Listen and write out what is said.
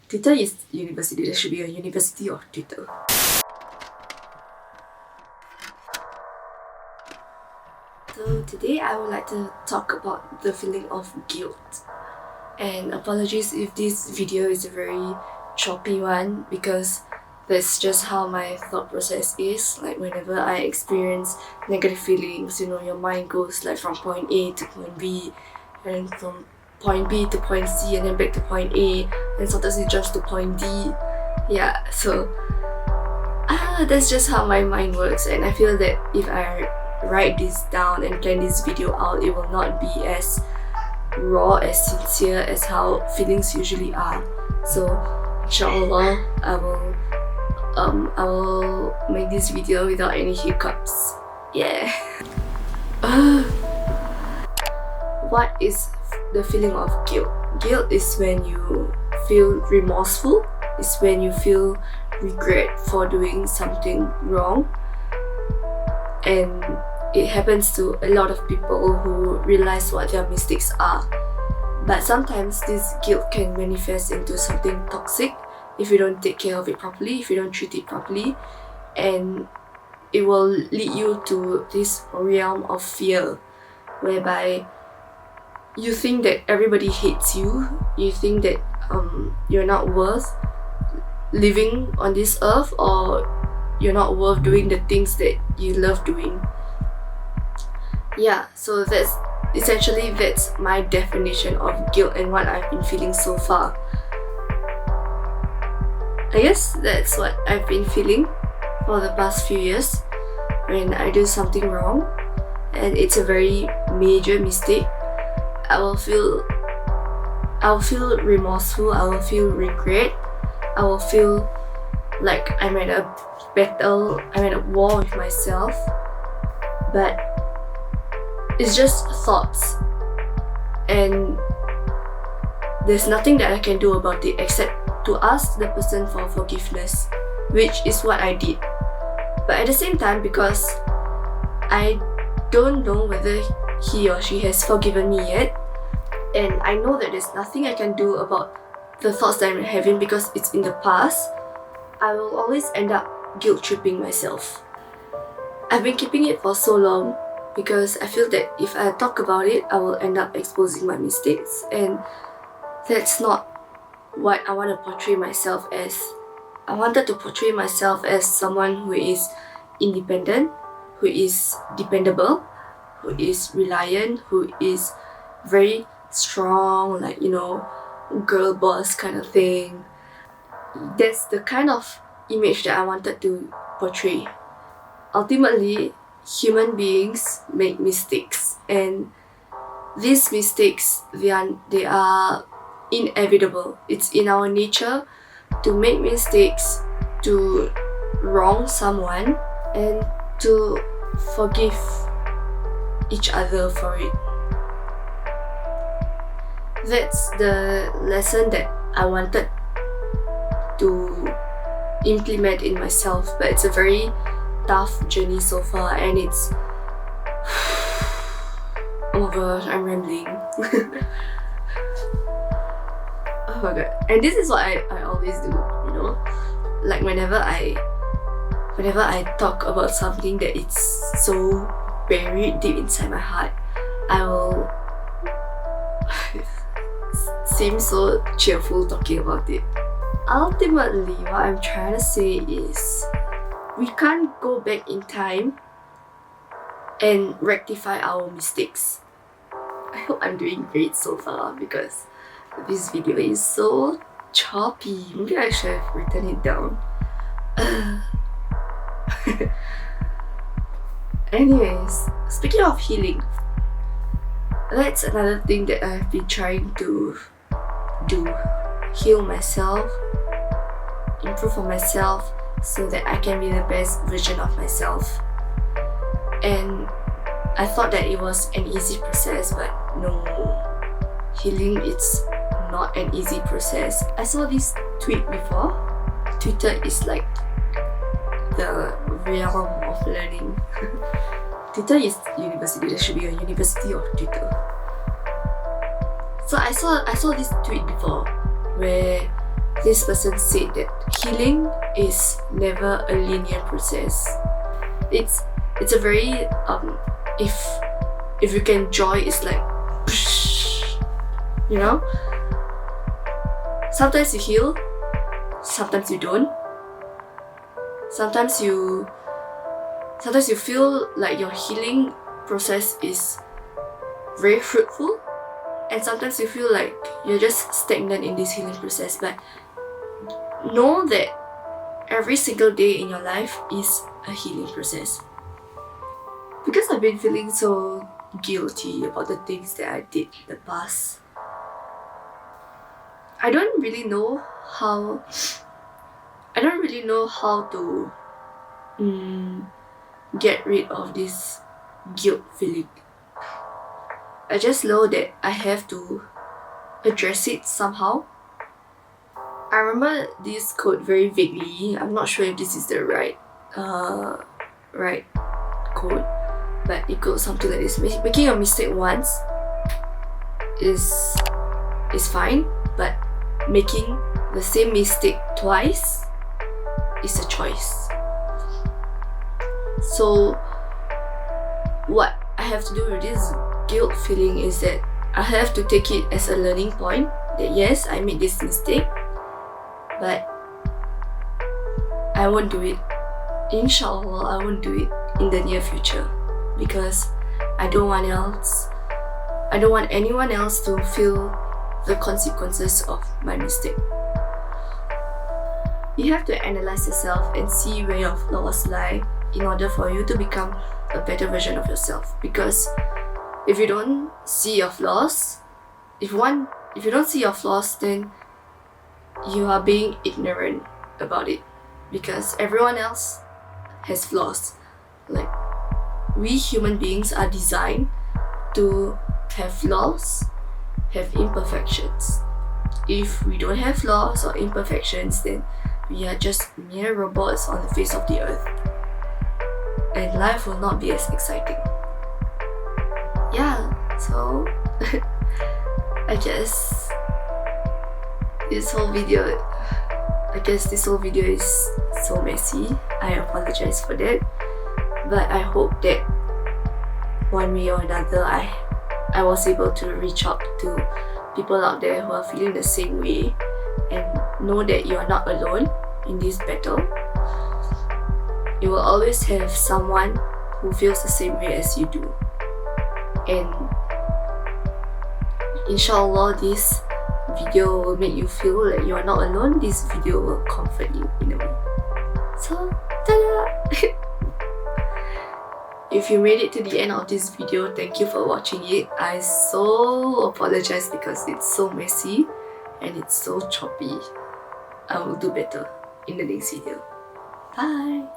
Twitter is university. There should be a university of Twitter. So today I would like to talk about the feeling of guilt. And apologies if this video is a very choppy one, because that's just how my thought process is. Like whenever I experience negative feelings, your mind goes like from point A to point B, and from point B to point C, and then back to point A, and sometimes it jumps to point D. Yeah, so that's just how my mind works, and I feel that if I write this down and plan this video out, it will not be as raw, as sincere as how feelings usually are. So InsyaAllah, I will make this video without any hiccups. Yeah. What is the feeling of guilt? Guilt is when you feel remorseful. It's when you feel regret for doing something wrong. And it happens to a lot of people who realize what their mistakes are. But sometimes this guilt can manifest into something toxic if you don't take care of it properly, if you don't treat it properly, and it will lead you to this realm of fear whereby you think that everybody hates you, you think that you're not worth living on this earth, or you're not worth doing the things that you love doing. Yeah, so that's my definition of guilt and what I've been feeling so far. I guess that's what I've been feeling for the past few years when I do something wrong and it's a very major mistake. I will feel remorseful, I will feel regret, I will feel like I'm at a battle, I'm at a war with myself. But it's just thoughts, and there's nothing that I can do about it except to ask the person for forgiveness, which is what I did. But at the same time, because I don't know whether he or she has forgiven me yet, and I know that there's nothing I can do about the thoughts that I'm having because it's in the past, I will always end up guilt tripping myself. I've been keeping it for so long because I feel that if I talk about it, I will end up exposing my mistakes, and that's not what I want to portray myself as. I wanted to portray myself as someone who is independent, who is dependable, who is reliant, who is very strong, like, girl boss kind of thing. That's the kind of image that I wanted to portray. Ultimately, human beings make mistakes, and these mistakes, they are inevitable. It's in our nature to make mistakes, to wrong someone, and to forgive each other for it. That's the lesson that I wanted to implement in myself, but it's a very tough journey so far, and it's oh my gosh, I'm rambling. Oh my god. And this is what I always do, like whenever I talk about something that it's so buried deep inside my heart, I will seem so cheerful talking about it. Ultimately, what I'm trying to say is we can't go back in time and rectify our mistakes. I hope I'm doing great so far because this video is so choppy. Maybe I should have written it down. Anyways, speaking of healing, that's another thing that I've been trying to do. Heal myself, improve on myself, so that I can be the best version of myself. And I thought that it was an easy process, but no. Healing, it's not an easy process. I saw this tweet before. Twitter is like the realm of learning. Twitter is university. There should be a university of Twitter. So I saw this tweet before where this person said that healing is never a linear process. It's a very if you can draw it, it's like you know. Sometimes you heal, sometimes you don't. Sometimes you feel like your healing process is very fruitful, and sometimes you feel like you're just stagnant in this healing process. But know that every single day in your life is a healing process. Because I've been feeling so guilty about the things that I did in the past, I don't really know how to get rid of this guilt feeling. I just know that I have to address it somehow. I remember this quote very vaguely. I'm not sure if this is the right quote, but it goes something like this: making a mistake once is fine, but making the same mistake twice is a choice. So what I have to do with this guilt feeling is that I have to take it as a learning point, that yes, I made this mistake, but I won't do it. InsyaAllah, I won't do it in the near future, because I don't want anyone else to feel the consequences of my mistake. You have to analyze yourself and see where your flaws lie in order for you to become a better version of yourself. Because if you don't see your flaws, if you don't see your flaws, then you are being ignorant about it, because everyone else has flaws. Like, we human beings are designed to have flaws, have imperfections. If we don't have flaws or imperfections, then we are just mere robots on the face of the earth, and life will not be as exciting. Yeah, so I guess this whole video is so messy. I apologize for that, but I hope that one way or another I was able to reach out to people out there who are feeling the same way, and know that you are not alone in this battle. You will always have someone who feels the same way as you do. And InsyaAllah, this video will make you feel like you are not alone. This video will comfort you in a way. So, ta-da! If you made it to the end of this video, thank you for watching it. I so apologize because it's so messy and it's so choppy. I will do better in the next video. Bye!